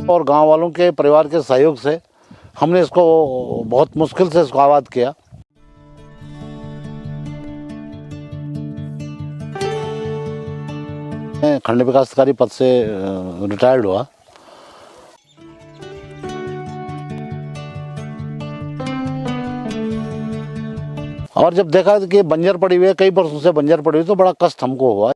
और गांव वालों के परिवार के सहयोग से हमने इसको बहुत मुश्किल से इसको आबाद किया। मैं खंड विकास अधिकारी पद से रिटायर्ड हुआ। और जब देखा कि बंजर पड़ी हुई है, कई वर्षों से बंजर पड़ी हुई, तो बड़ा कष्ट हमको हुआ।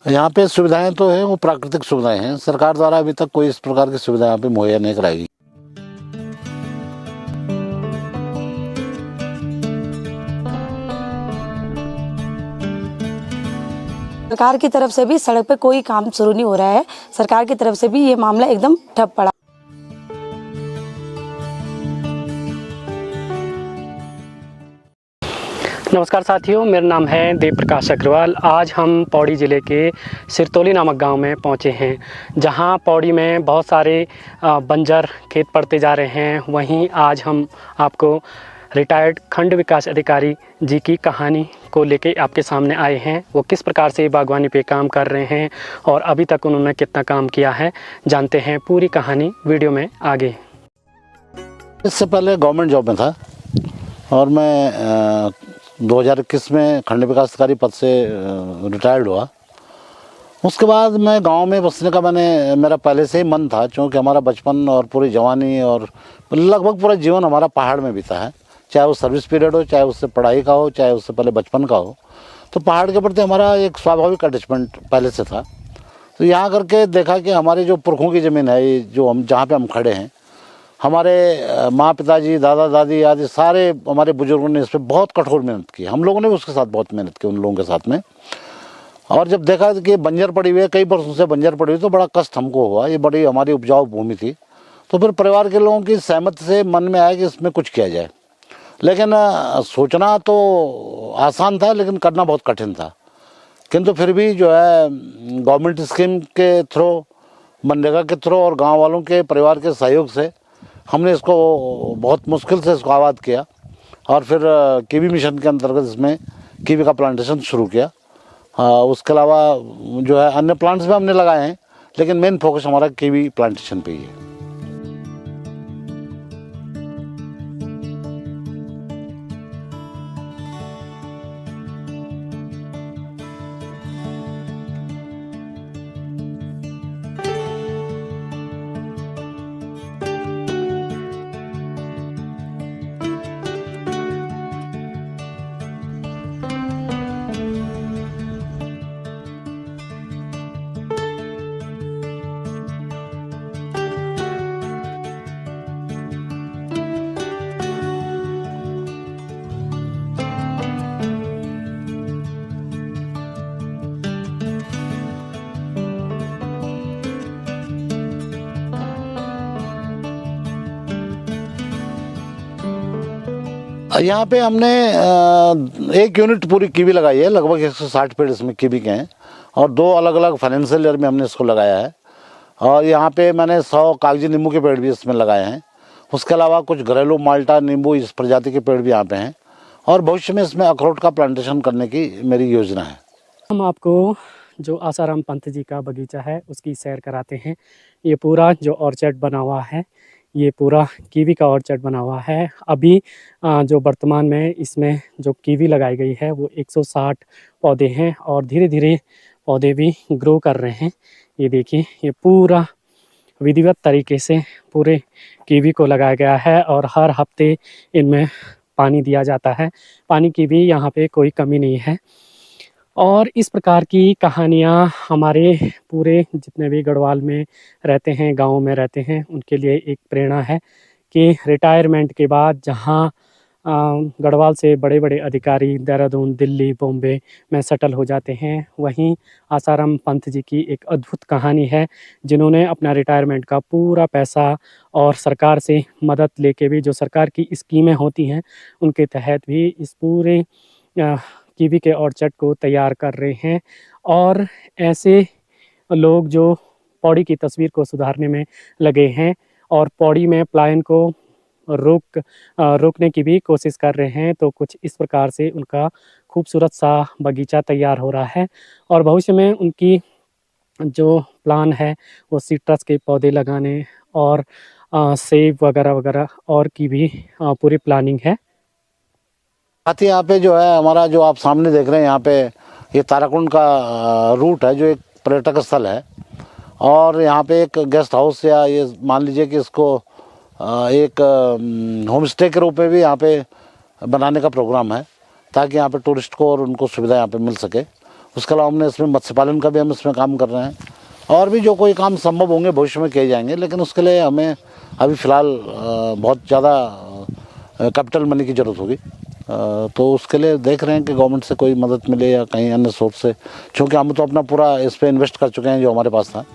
यहाँ पे सुविधाएं तो हैं, वो प्राकृतिक सुविधाएं हैं। सरकार द्वारा अभी तक कोई इस प्रकार की सुविधा यहाँ पे मुहैया नहीं कराई गई। सरकार की तरफ से भी सड़क पे कोई काम शुरू नहीं हो रहा है। सरकार की तरफ से भी ये मामला एकदम ठप पड़ा। नमस्कार साथियों, मेरा नाम है देव प्रकाश अग्रवाल। आज हम पौड़ी ज़िले के सिरतोली नामक गांव में पहुंचे हैं, जहां पौड़ी में बहुत सारे बंजर खेत पड़ते जा रहे हैं। वहीं आज हम आपको रिटायर्ड खंड विकास अधिकारी जी की कहानी को लेके आपके सामने आए हैं। वो किस प्रकार से बागवानी पे काम कर रहे हैं और अभी तक उन्होंने कितना काम किया है, जानते हैं पूरी कहानी वीडियो में आगे। इससे पहले गवर्नमेंट जॉब में था और मैं 2021 में खंड विकास अधिकारी पद से रिटायर्ड हुआ। उसके बाद मैं गांव में बसने का मेरा पहले से ही मन था, क्योंकि हमारा बचपन और पूरी जवानी और लगभग पूरा जीवन हमारा पहाड़ में बीता है। चाहे वो सर्विस पीरियड हो, चाहे उससे पढ़ाई का हो, चाहे उससे पहले बचपन का हो, तो पहाड़ के प्रति हमारा एक स्वाभाविक अटैचमेंट पहले से था। तो यहाँ करके देखा कि हमारे जो पुरखों की ज़मीन है, ये जो हम जहाँ पे हम खड़े हैं, हमारे माँ पिताजी दादा दादी आदि सारे हमारे बुजुर्गों ने इस पर बहुत कठोर मेहनत की। हम लोगों ने भी उसके साथ बहुत मेहनत की, उन लोगों के साथ में। और जब देखा कि बंजर पड़ी हुई है, कई वर्षों से बंजर पड़ी हुई, तो बड़ा कष्ट हमको हुआ। ये बड़ी हमारी उपजाऊ भूमि थी। तो फिर परिवार के लोगों की सहमति से मन में आया कि इसमें कुछ किया जाए। लेकिन सोचना तो आसान था, लेकिन करना बहुत कठिन था। किंतु फिर भी जो है गवर्नमेंट स्कीम के थ्रू, मनरेगा के थ्रू और गाँव वालों के परिवार के सहयोग से हमने इसको बहुत मुश्किल से इसको आबाद किया। और फिर कीवी मिशन के अंतर्गत इसमें कीवी का प्लांटेशन शुरू किया। उसके अलावा जो है अन्य प्लांट्स भी हमने लगाए हैं, लेकिन मेन फोकस हमारा कीवी प्लांटेशन पे ही है। यहाँ पे हमने 1 यूनिट पूरी कीवी लगाई है। लगभग 160 पेड़ इसमें कीवी के हैं और 2 अलग अलग फाइनेंशियल ईयर में हमने इसको लगाया है। और यहाँ पे मैंने 100 कागजी नींबू के पेड़ भी इसमें लगाए हैं। उसके अलावा कुछ घरेलू माल्टा नींबू इस प्रजाति के पेड़ भी यहाँ पे हैं। और भविष्य में इसमें अखरोट का प्लांटेशन करने की मेरी योजना है। हम आपको जो आसाराम पंत जी का बगीचा है उसकी सैर कराते हैं। ये पूरा जो ऑर्चर्ड बना हुआ है, ये पूरा कीवी का ऑर्चर्ड बना हुआ है। अभी जो वर्तमान में इसमें जो कीवी लगाई गई है वो 160 पौधे हैं और धीरे धीरे पौधे भी ग्रो कर रहे हैं। ये देखिए, ये पूरा विधिवत तरीके से पूरे कीवी को लगाया गया है और हर हफ्ते इनमें पानी दिया जाता है। पानी की भी यहाँ पे कोई कमी नहीं है। और इस प्रकार की कहानियाँ हमारे पूरे जितने भी गढ़वाल में रहते हैं, गाँव में रहते हैं, उनके लिए एक प्रेरणा है कि रिटायरमेंट के बाद जहाँ गढ़वाल से बड़े बड़े अधिकारी देहरादून, दिल्ली, बॉम्बे में सेटल हो जाते हैं, वहीं आसाराम पंत जी की एक अद्भुत कहानी है, जिन्होंने अपना रिटायरमेंट का पूरा पैसा और सरकार से मदद लेके भी, जो सरकार की स्कीमें होती हैं उनके तहत भी इस पूरे कीवी के ऑर्चर्ड को तैयार कर रहे हैं। और ऐसे लोग जो पौड़ी की तस्वीर को सुधारने में लगे हैं और पौड़ी में पलायन को रोकने की भी कोशिश कर रहे हैं, तो कुछ इस प्रकार से उनका खूबसूरत सा बगीचा तैयार हो रहा है और भविष्य में उनकी जो प्लान है वो सिट्रस के पौधे लगाने और सेब वगैरह वगैरह और की भी पूरी प्लानिंग है। साथ ही यहाँ पे जो है हमारा जो आप सामने देख रहे हैं यहाँ पे ये ताराकुंड का रूट है जो एक पर्यटक स्थल है और यहाँ पे एक गेस्ट हाउस या ये मान लीजिए कि इसको एक होम स्टे के रूप में भी यहाँ पे बनाने का प्रोग्राम है ताकि यहाँ पे टूरिस्ट को और उनको सुविधा यहाँ पे मिल सके। उसके अलावा हमने इसमें मत्स्य पालन का भी हम इसमें काम कर रहे हैं और भी जो कोई काम संभव होंगे भविष्य में किए जाएंगे, लेकिन उसके लिए हमें अभी फ़िलहाल बहुत ज़्यादा कैपिटल मनी की ज़रूरत होगी। तो उसके लिए देख रहे हैं कि गवर्नमेंट से कोई मदद मिले या कहीं अन्य सोर्स से, क्योंकि हम तो अपना पूरा इस पर इन्वेस्ट कर चुके हैं जो हमारे पास था।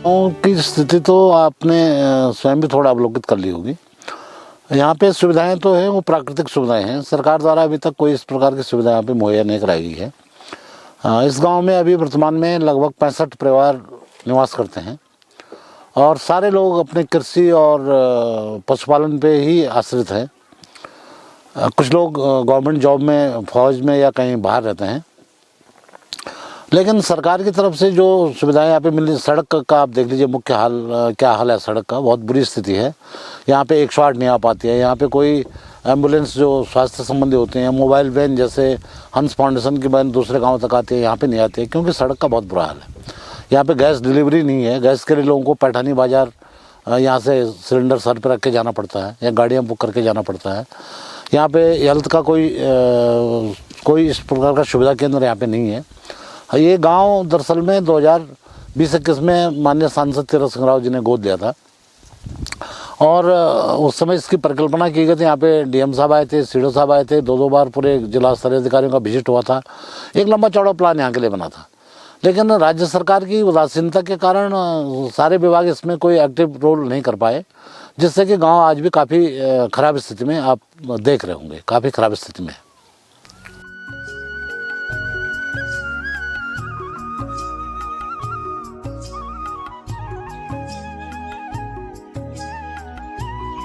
गाँव की स्थिति तो आपने स्वयं भी थोड़ा अवलोकित कर ली होगी। यहाँ पे सुविधाएं तो हैं, वो प्राकृतिक सुविधाएं हैं। सरकार द्वारा अभी तक कोई इस प्रकार की सुविधा यहाँ पे मुहैया नहीं कराई गई है। इस गांव में अभी वर्तमान में लगभग 65 परिवार निवास करते हैं और सारे लोग अपने कृषि और पशुपालन पे ही आश्रित हैं। कुछ लोग गवर्नमेंट जॉब में, फौज में या कहीं बाहर रहते हैं, लेकिन सरकार की तरफ से जो सुविधाएं यहाँ पे मिल रही, सड़क का आप देख लीजिए मुख्य हाल क्या हाल है। सड़क का बहुत बुरी स्थिति है। यहाँ पे 108 नहीं आ पाती है। यहाँ पे कोई एम्बुलेंस जो स्वास्थ्य संबंधी होते हैं, मोबाइल वैन जैसे हंस फाउंडेशन की वैन दूसरे गांव तक आती है, यहाँ पे नहीं आती है क्योंकि सड़क का बहुत बुरा हाल है। यहाँ पे गैस डिलीवरी नहीं है। गैस के लिए लोगों को पैठानी बाज़ार यहाँ से सिलेंडर सर पर रख के जाना पड़ता है या गाड़ियाँ बुक करके जाना पड़ता है। यहाँ पे हेल्थ का कोई इस प्रकार का सुविधा केंद्र यहाँ पे नहीं है। ये गांव दरअसल में 2020-21 में माननीय सांसद तीरथ सिंह राव जी ने गोद लिया था और उस समय इसकी परिकल्पना की गई थी। यहाँ पे डीएम साहब आए थे, सीडीओ साहब आए थे, 2 बार पूरे जिला स्तरीय अधिकारियों का विजिट हुआ था। एक लंबा चौड़ा प्लान यहाँ के लिए बना था, लेकिन राज्य सरकार की उदासीनता के कारण सारे विभाग इसमें कोई एक्टिव रोल नहीं कर पाए, जिससे कि गाँव आज भी काफ़ी ख़राब स्थिति में, आप देख रहे होंगे, काफ़ी ख़राब स्थिति में है।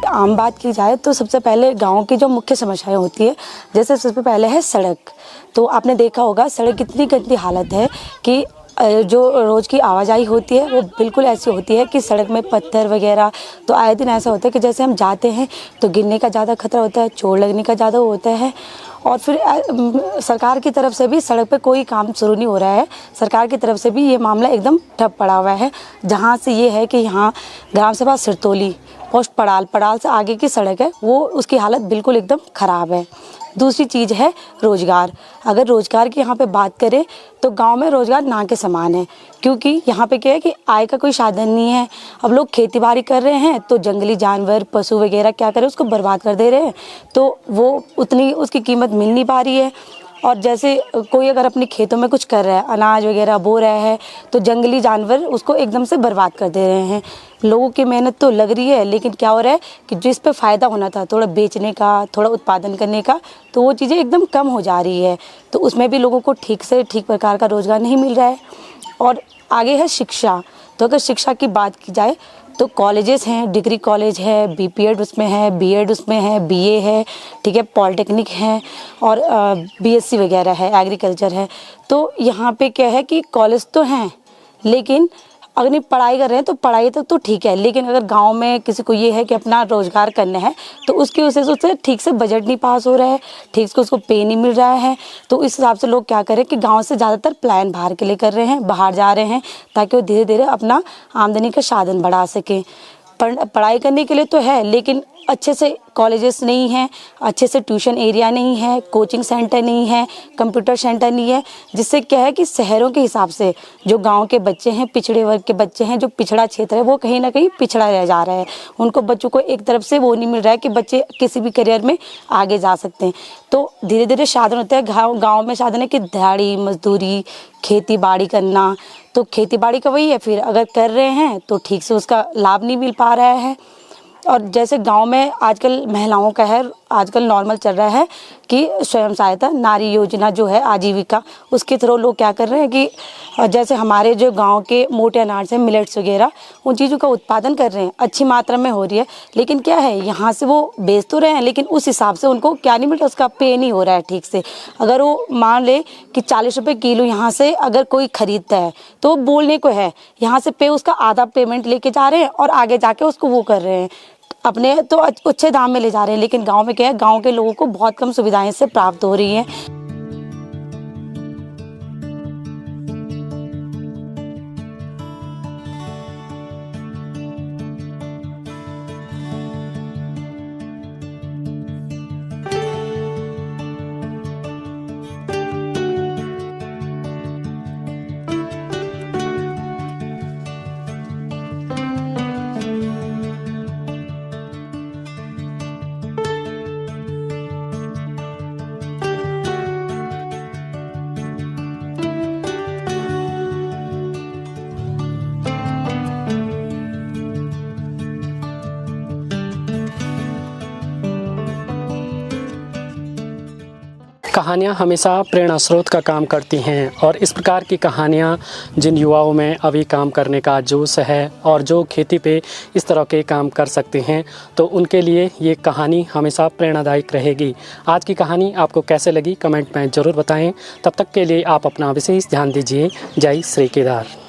आम बात की जाए तो सबसे पहले गांव की जो मुख्य समस्याएं होती है, जैसे सबसे पहले है सड़क। तो आपने देखा होगा सड़क कितनी गंदी हालत है कि जो रोज़ की आवाजाही होती है वो बिल्कुल ऐसी होती है कि सड़क में पत्थर वगैरह, तो आए दिन ऐसा होता है कि जैसे हम जाते हैं तो गिरने का ज़्यादा खतरा होता है, चोट लगने का ज़्यादा होता है। और फिर सरकार की तरफ से भी सड़क पे कोई काम शुरू नहीं हो रहा है। सरकार की तरफ से भी ये मामला एकदम ठप पड़ा हुआ है। जहाँ से ये है कि यहाँ ग्राम सभा सिरतोली पोस्ट पड़ाल से आगे की सड़क है, वो उसकी हालत बिल्कुल एकदम ख़राब है। दूसरी चीज़ है रोज़गार। अगर रोज़गार की यहाँ पे बात करें तो गांव में रोज़गार ना के समान है, क्योंकि यहाँ पे क्या है कि आय का कोई साधन नहीं है। अब लोग खेती बाड़ी कर रहे हैं तो जंगली जानवर, पशु वगैरह क्या करें, उसको बर्बाद कर दे रहे हैं, तो वो उतनी उसकी कीमत मिल नहीं पा रही है। और जैसे कोई अगर अपने खेतों में कुछ कर रहा है, अनाज वगैरह बो रहा है, तो जंगली जानवर उसको एकदम से बर्बाद कर दे रहे हैं। लोगों की मेहनत तो लग रही है, लेकिन क्या हो रहा है कि जिस पे फ़ायदा होना था थोड़ा बेचने का, थोड़ा उत्पादन करने का, तो वो चीज़ें एकदम कम हो जा रही है। तो उसमें भी लोगों को ठीक प्रकार का रोज़गार नहीं मिल रहा है। और आगे है शिक्षा। तो अगर शिक्षा की बात की जाए तो कॉलेजेस हैं, डिग्री कॉलेज है, बीपीएड उसमें है, बीएड उसमें है, बीए है, ठीक है, पॉलिटेक्निक है और बीएससी वगैरह है, एग्रीकल्चर है। तो यहाँ पे क्या है कि कॉलेज तो हैं, लेकिन अगर नहीं पढ़ाई कर रहे हैं तो पढ़ाई तक तो ठीक है, लेकिन अगर गांव में किसी को ये है कि अपना रोजगार करना है तो उसकी वजह से उससे ठीक से बजट नहीं पास हो रहा है, ठीक से उसको पे नहीं मिल रहा है। तो इस हिसाब से लोग क्या करें कि गांव से ज़्यादातर प्लान बाहर के लिए कर रहे हैं, बाहर जा रहे हैं, ताकि वो धीरे धीरे अपना आमदनी का साधन बढ़ा सकें। पढ़ाई करने के लिए तो है, लेकिन अच्छे से कॉलेजेस नहीं हैं, अच्छे से ट्यूशन एरिया नहीं है, कोचिंग सेंटर नहीं है, कंप्यूटर सेंटर नहीं है, जिससे क्या है कि शहरों के हिसाब से जो गांव के बच्चे हैं, पिछड़े वर्ग के बच्चे हैं, जो पिछड़ा क्षेत्र है, वो कहीं ना कहीं पिछड़ा रह जा रहा है। उनको बच्चों को एक तरफ से वो नहीं मिल रहा है कि बच्चे किसी भी करियर में आगे जा सकते हैं। तो धीरे धीरे साधन होता है, गाँव में साधन है कि दिहाड़ी मजदूरी, खेती बाड़ी करना। तो खेती बाड़ी का वही है, फिर अगर कर रहे हैं तो ठीक से उसका लाभ नहीं मिल पा रहा है। और जैसे गांव में आजकल महिलाओं का है, आजकल नॉर्मल चल रहा है कि स्वयं सहायता नारी योजना जो है आजीविका, उसके थ्रू लोग क्या कर रहे हैं कि जैसे हमारे जो गांव के मोटे अनाज हैं, मिलेट्स वगैरह, उन चीज़ों का उत्पादन कर रहे हैं, अच्छी मात्रा में हो रही है। लेकिन क्या है, यहाँ से वो बेच तो रहे हैं, लेकिन उस हिसाब से उनको क्या नहीं मिल रहा, उसका पे नहीं हो रहा है ठीक से। अगर वो मान ले कि 40 रुपये किलो यहाँ से अगर कोई खरीदता है तो बोलने को है, यहाँ से पे उसका आधा पेमेंट लेके जा रहे हैं और आगे जाके उसको वो कर रहे हैं, अपने तो अच्छे दाम में ले जा रहे हैं। लेकिन गांव में क्या है, गांव के लोगों को बहुत कम सुविधाएं से प्राप्त हो रही हैं। कहानियाँ हमेशा प्रेरणा स्रोत का काम करती हैं और इस प्रकार की कहानियाँ जिन युवाओं में अभी काम करने का जोश है और जो खेती पे इस तरह के काम कर सकते हैं, तो उनके लिए ये कहानी हमेशा प्रेरणादायक रहेगी। आज की कहानी आपको कैसे लगी कमेंट में ज़रूर बताएं। तब तक के लिए आप अपना विशेष ध्यान दीजिए। जय श्री केदार।